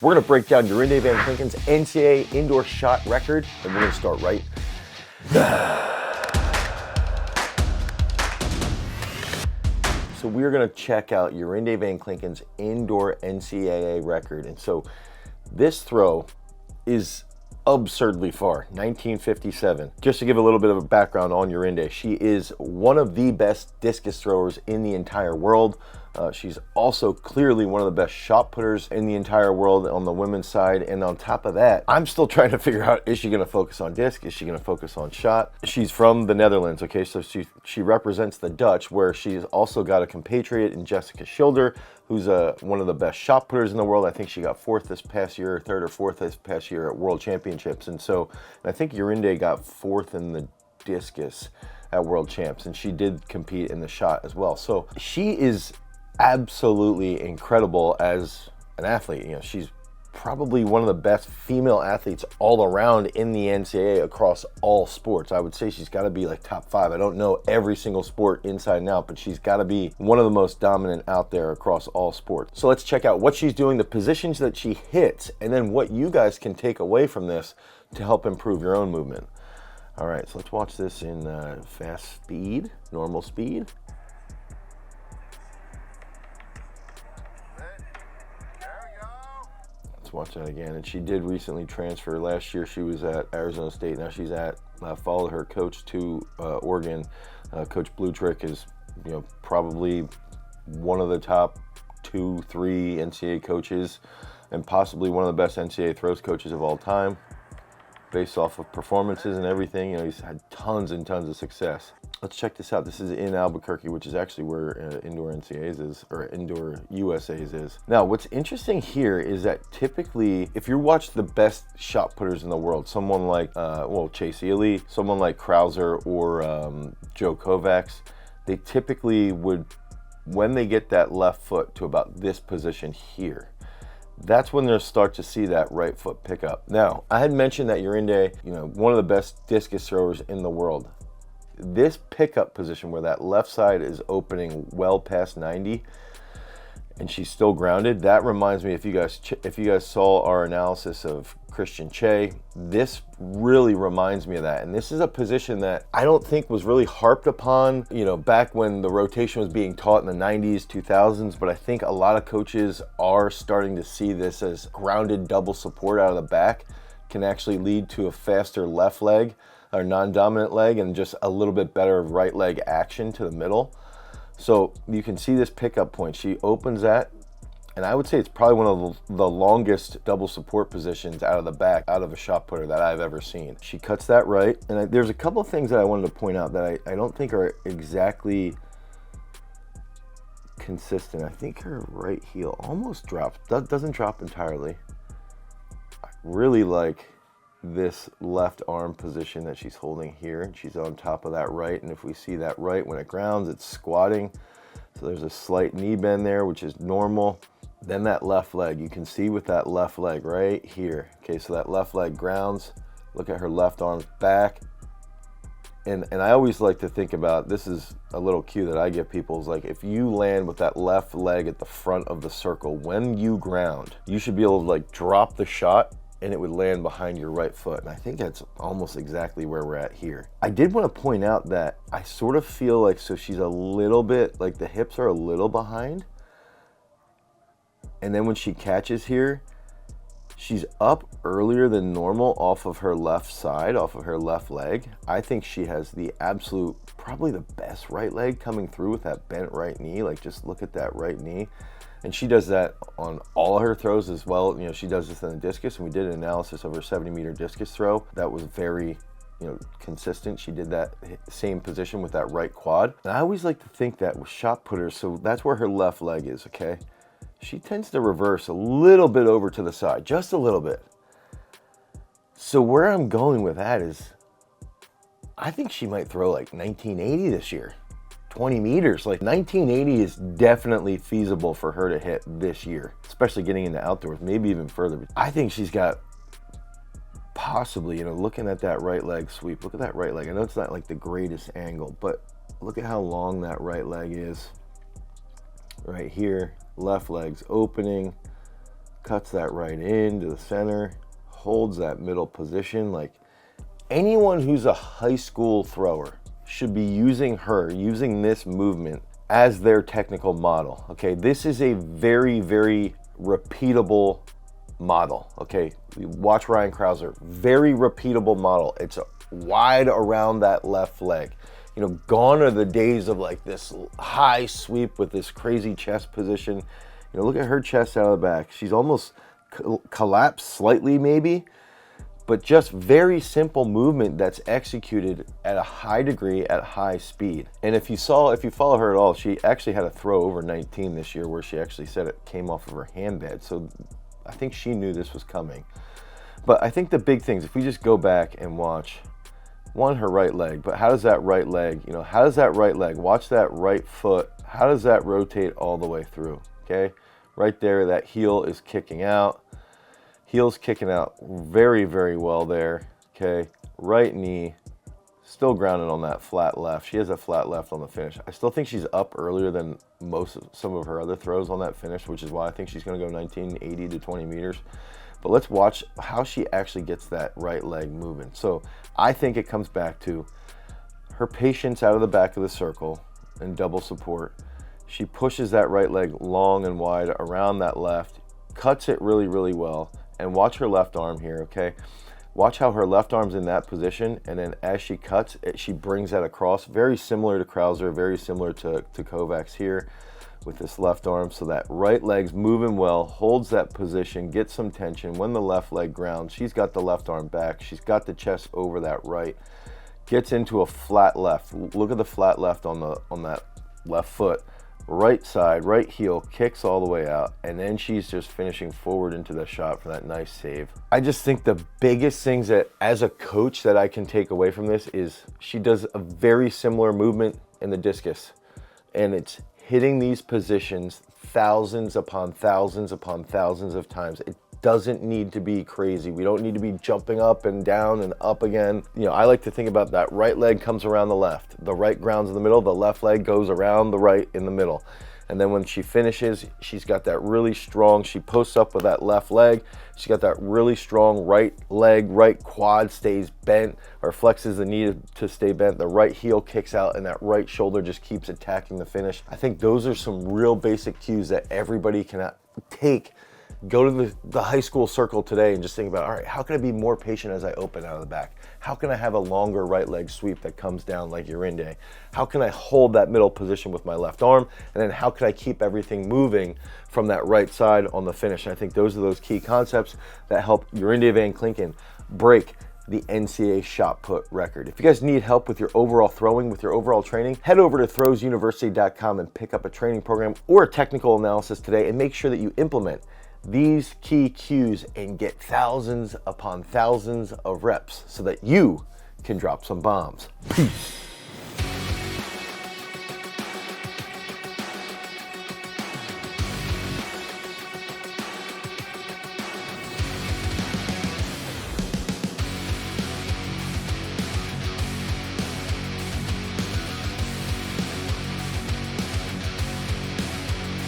We're going to break down Jorinde Van Klinken's NCAA indoor shot record, and we're going to start right. So we're going to check out Jorinde Van Klinken's indoor NCAA record. And so this throw is absurdly far, 1957. Just to give a little bit of a background on Jorinde, she is one of the best discus throwers in the entire world. She's also clearly one of the best shot putters in the entire world on the women's side. And on top of that, I'm still trying to figure out, is she going to focus on disc? Is she going to focus on shot? She's from the Netherlands, okay? So she represents the Dutch, where she's also got a compatriot in Jessica Schilder, who's one of the best shot putters in the world. I think she got fourth this past year, third or fourth this past year at World Championships. And I think Jorinde got fourth in the discus at World Champs, and she did compete in the shot as well. So she is absolutely incredible as an athlete. You know, she's probably one of the best female athletes all around in the NCAA across all sports. I would say she's got to be like top 5. I don't know every single sport inside and out, but she's got to be one of the most dominant out there across all sports. So let's check out what she's doing, the positions that she hits, and then what you guys can take away from this to help improve your own movement. All right, so let's watch this in fast speed, normal speed. Watch that again. And she did recently transfer. Last year she was at Arizona State. Now she's followed her coach to Oregon. Coach Bluetrick is, probably one of the top 2-3 NCAA coaches, and possibly one of the best NCAA throws coaches of all time, based off of performances and everything. He's had tons and tons of success. Let's check this out. This is in Albuquerque, which is actually where indoor NCAAs is, or indoor USA's is. Now, what's interesting here is that typically, if you watch the best shot putters in the world, someone like, Chase Ely, someone like Krauser or Joe Kovacs, they typically would, when they get that left foot to about this position here, that's when they'll start to see that right foot pick up. Now, I had mentioned that Jorinde, one of the best discus throwers in the world. This pickup position where that left side is opening well past 90 and she's still grounded, that reminds me, if you guys saw our analysis of Christian Che, this really reminds me of that. And this is a position that I don't think was really harped upon, back when the rotation was being taught in the 90s, 2000s, but I think a lot of coaches are starting to see this as grounded double support out of the back can actually lead to a faster left leg or non-dominant leg and just a little bit better right leg action to the middle. So you can see this pickup point. She opens that, and I would say it's probably one of the longest double support positions out of the back, out of a shot putter that I've ever seen. She cuts that right, and there's a couple of things that I wanted to point out that I don't think are exactly consistent. I think her right heel almost drops, doesn't drop entirely. I really like this left arm position that she's holding here, and she's on top of that right, and if we see that right, when it grounds, it's squatting, so there's a slight knee bend there, which is normal. Then that left leg, you can see with that left leg right here, okay, so that left leg grounds, look at her left arm back, and I always like to think about, this is a little cue that I give people, is like, if you land with that left leg at the front of the circle, when you ground, you should be able to like drop the shot and it would land behind your right foot. And I think that's almost exactly where we're at here. I did want to point out that I sort of feel like, so she's a little bit, like the hips are a little behind. And then when she catches here, she's up earlier than normal off of her left side, off of her left leg. I think she has the absolute, probably the best right leg coming through with that bent right knee. Like, just look at that right knee. And she does that on all her throws as well. She does this in the discus, and we did an analysis of her 70-meter discus throw. That was very, consistent. She did that same position with that right quad. And I always like to think that with shot putters, so that's where her left leg is, okay? She tends to reverse a little bit over to the side, just a little bit. So where I'm going with that is, I think she might throw like 1980 this year. 20 meters, like 1980 is definitely feasible for her to hit this year, especially getting into outdoors, maybe even further. I think she's got possibly, looking at that right leg sweep, look at that right leg. I know it's not like the greatest angle, but look at how long that right leg is right here. Left leg's opening, cuts that right into the center, holds that middle position. Like, anyone who's a high school thrower should be using this movement as their technical model. Okay, this is a very, very repeatable model. Okay, watch Ryan Krauser, very repeatable model. It's wide around that left leg. You know, gone are the days of like this high sweep with this crazy chest position. You know, look at her chest out of the back. She's almost collapsed slightly maybe, but just very simple movement that's executed at a high degree at high speed. And if you follow her at all, she actually had a throw over 19 this year where she actually said it came off of her handbed. So I think she knew this was coming. But I think the big things, if we just go back and watch, one, her right leg, but how does that right leg, watch that right foot, how does that rotate all the way through, okay? Right there, that heel is kicking out. Heel's kicking out very, very well there, okay? Right knee, still grounded on that flat left. She has a flat left on the finish. I still think she's up earlier than some of her other throws on that finish, which is why I think she's gonna go 1980 to 20 meters. But let's watch how she actually gets that right leg moving. So I think it comes back to her patience out of the back of the circle and double support. She pushes that right leg long and wide around that left, cuts it really, really well. And watch her left arm here, okay? Watch how her left arm's in that position, and then as she cuts it, she brings that across. Very similar to Krauser, very similar to Kovacs here with this left arm. So that right leg's moving well, holds that position, gets some tension. When the left leg grounds, she's got the left arm back. She's got the chest over that right. Gets into a flat left. Look at the flat left on that left foot. Right side, right heel, kicks all the way out, and then she's just finishing forward into the shot for that nice save. I just think the biggest things that, as a coach, that I can take away from this is she does a very similar movement in the discus, and it's hitting these positions thousands upon thousands upon thousands of times. It doesn't need to be crazy. We don't need to be jumping up and down and up again. You know, I like to think about that right leg comes around the left, the right grounds in the middle, the left leg goes around the right in the middle. And then when she finishes, she's got that really strong, she posts up with that left leg, she's got that really strong right leg, right quad stays bent or flexes the knee to stay bent, the right heel kicks out, and that right shoulder just keeps attacking the finish. I think those are some real basic cues that everybody can take. Go to the high school circle today and just think about, all right, how can I be more patient as I open out of the back? How can I have a longer right leg sweep that comes down like Jorinde? How can I hold that middle position with my left arm? And then how can I keep everything moving from that right side on the finish? And I think those are those key concepts that help Jorinde Van Klinken break the NCAA shot put record. If you guys need help with your overall throwing, with your overall training, head over to throwsuniversity.com and pick up a training program or a technical analysis today, and make sure that you implement these key cues and get thousands upon thousands of reps so that you can drop some bombs. Peace.